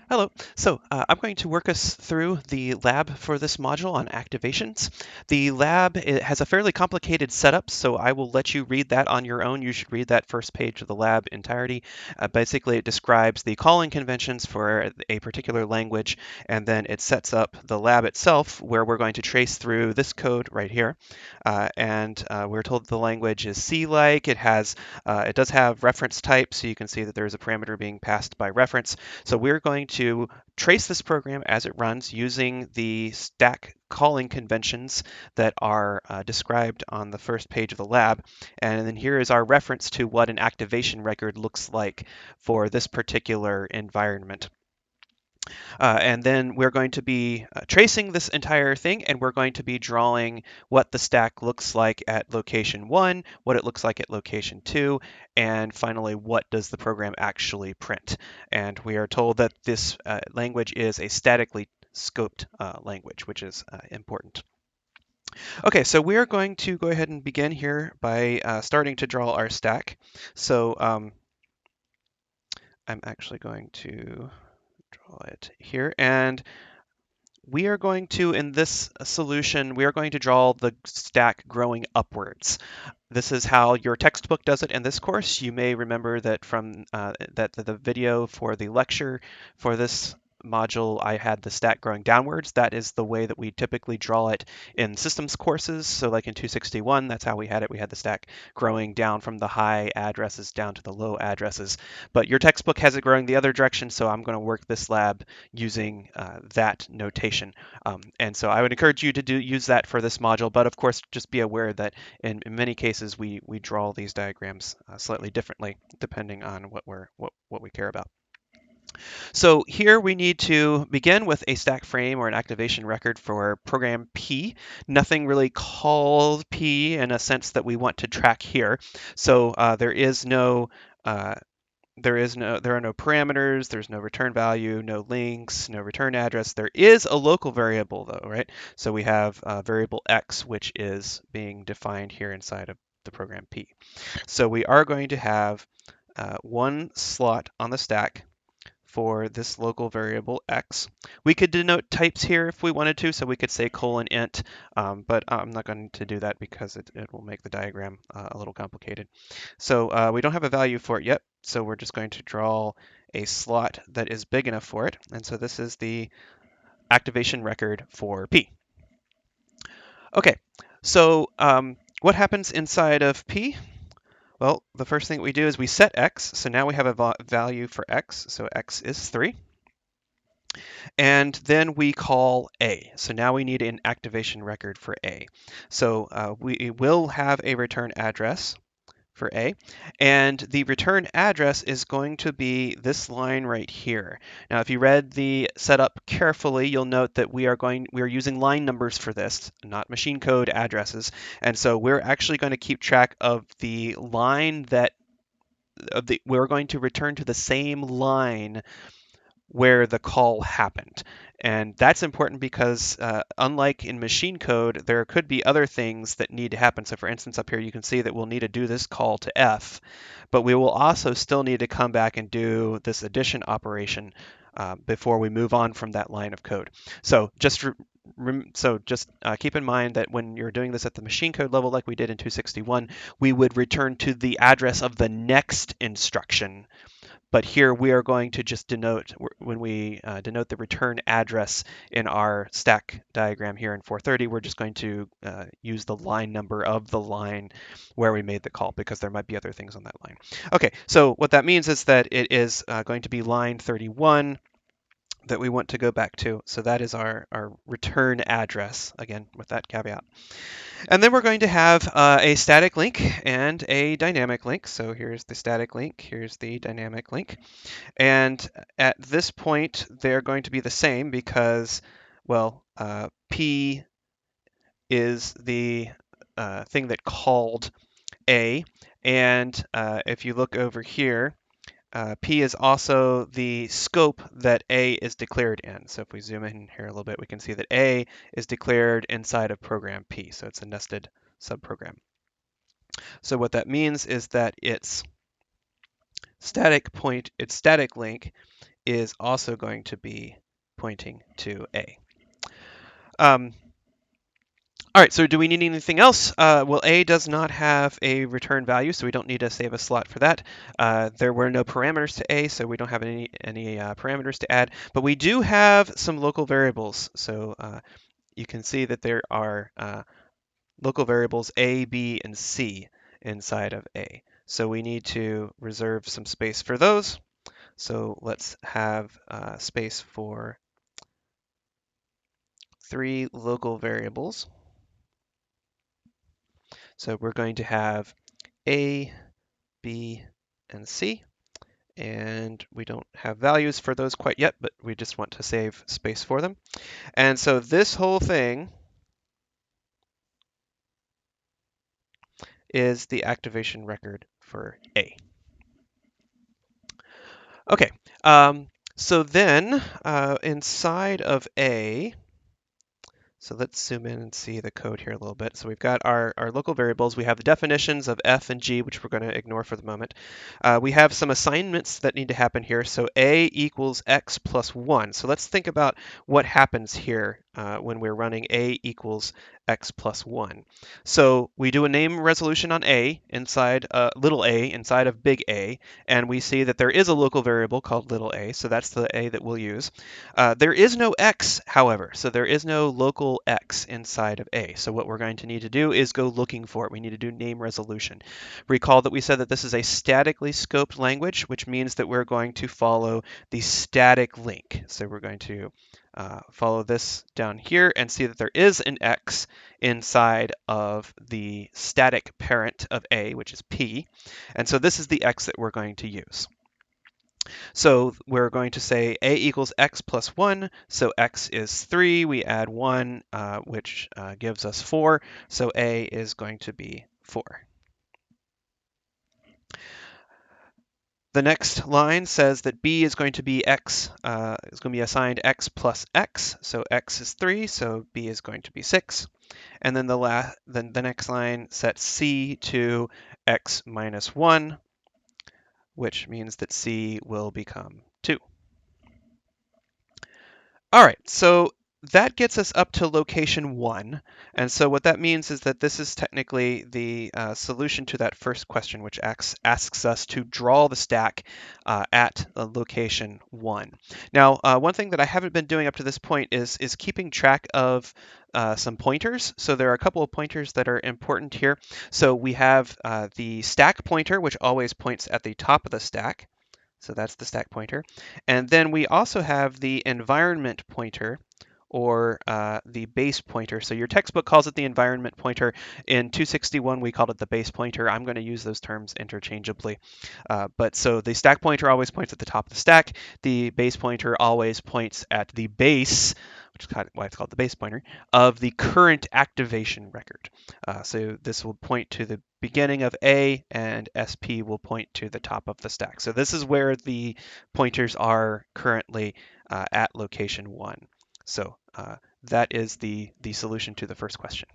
Hello. I'm going to work us through the lab for this module on activations. The lab has a fairly complicated setup, so I will let you read that on your own. You should read that first page of the lab entirety. Basically, it describes the calling conventions for a particular language, and then it sets up the lab itself, where we're going to trace through this code right here. We're told the language is C-like. It does have reference type, so you can see that there's a parameter being passed by reference. So we're going to trace this program as it runs using the stack calling conventions that are described on the first page of the lab. And then here is our reference to what an activation record looks like for this particular environment. And then we're going to be tracing this entire thing, and we're going to be drawing what the stack looks like at location 1, what it looks like at location 2, and finally, what does the program actually print. And we are told that this language is a statically scoped language, which is important. Okay, so we are going to go ahead and begin here by starting to draw our stack. I'm actually going to draw it here. And we are going to, in this solution, we are going to draw the stack growing upwards. This is how your textbook does it in this course. You may remember that from the video for the lecture for this module, I had the stack growing downwards. That is the way that we typically draw it in systems courses. So like in 261, that's how we had it. We had the stack growing down from the high addresses down to the low addresses. But your textbook has it growing the other direction, so I'm going to work this lab using that notation. And so I would encourage you to use that for this module, but of course, just be aware that in many cases, we draw these diagrams slightly differently depending on what we care about. So here we need to begin with a stack frame or an activation record for program P. Nothing really called P in a sense that we want to track here. So there are no parameters, there's no return value, no links, no return address. There is a local variable though, right? So we have variable X, which is being defined here inside of the program P. So we are going to have one slot on the stack for this local variable X. We could denote types here if we wanted to, so we could say :int, but I'm not going to do that because it will make the diagram a little complicated. So we don't have a value for it yet, so we're just going to draw a slot that is big enough for it. And so this is the activation record for P. Okay, so what happens inside of P? Well, the first thing we do is we set X. So now we have a value for X. So X is 3. And then we call A. So now we need an activation record for A. So we will have a return address for A, and the return address is going to be this line right here. Now, if you read the setup carefully, you'll note that we are using line numbers for this, not machine code addresses, and so we're actually going to keep track of the line we're going to return to the same line where the call happened. And that's important because unlike in machine code, there could be other things that need to happen. So for instance, up here, you can see that we'll need to do this call to F, but we will also still need to come back and do this addition operation before we move on from that line of code. So just keep in mind that when you're doing this at the machine code level, like we did in 261, we would return to the address of the next instruction. But here we are going to just denote, when we denote the return address in our stack diagram here in 430, we're just going to use the line number of the line where we made the call, because there might be other things on that line. Okay, so what that means is that it is going to be line 31 that we want to go back to. So that is our return address, again, with that caveat. And then we're going to have a static link and a dynamic link. So here's the static link, here's the dynamic link. And at this point, they're going to be the same because, well, P is the thing that called A. And if you look over here, P is also the scope that A is declared in. So if we zoom in here a little bit, we can see that A is declared inside of program P. So it's a nested subprogram. So what that means is that its static link is also going to be pointing to A. Um, all right, so do we need anything else? Well, A does not have a return value, so we don't need to save a slot for that. There were no parameters to A, so we don't have any parameters to add, but we do have some local variables. So you can see that there are local variables A, B, and C inside of A. So we need to reserve some space for those. So let's have space for 3 local variables. So we're going to have A, B, and C. And we don't have values for those quite yet, but we just want to save space for them. And so this whole thing is the activation record for A. Okay, so then inside of A, so let's zoom in and see the code here a little bit. So we've got our local variables. We have the definitions of f and g, which we're going to ignore for the moment. We have some assignments that need to happen here. So a equals x plus 1. So let's think about what happens here when we're running a equals x plus 1. So we do a name resolution on a inside little a inside of big A, and we see that there is a local variable called little a. So that's the a that we'll use. There is no x, however, so there is no local x inside of A. So what we're going to need to do is go looking for it. We need to do name resolution. Recall that we said that this is a statically scoped language, which means that we're going to follow the static link. So we're going to follow this down here and see that there is an x inside of the static parent of A, which is P. And so this is the x that we're going to use. So we're going to say a equals x plus 1. So x is 3. We add 1, which gives us 4. So a is going to be 4. The next line says that b is going to be x, is going to be assigned x plus x. So x is 3, so b is going to be 6. And then the next line sets c to x minus 1, which means that c will become 2. All right, so that gets us up to location 1. And so what that means is that this is technically the solution to that first question, which asks us to draw the stack at location 1. Now, one thing that I haven't been doing up to this point is keeping track of some pointers. So there are a couple of pointers that are important here. So we have the stack pointer, which always points at the top of the stack. So that's the stack pointer. And then we also have the environment pointer, or the base pointer. So your textbook calls it the environment pointer. In 261, we called it the base pointer. I'm going to use those terms interchangeably. But so the stack pointer always points at the top of the stack. The base pointer always points at the base, which is why it's called the base pointer, of the current activation record. So this will point to the beginning of A, and SP will point to the top of the stack. So this is where the pointers are currently at location 1. So that is the solution to the first question.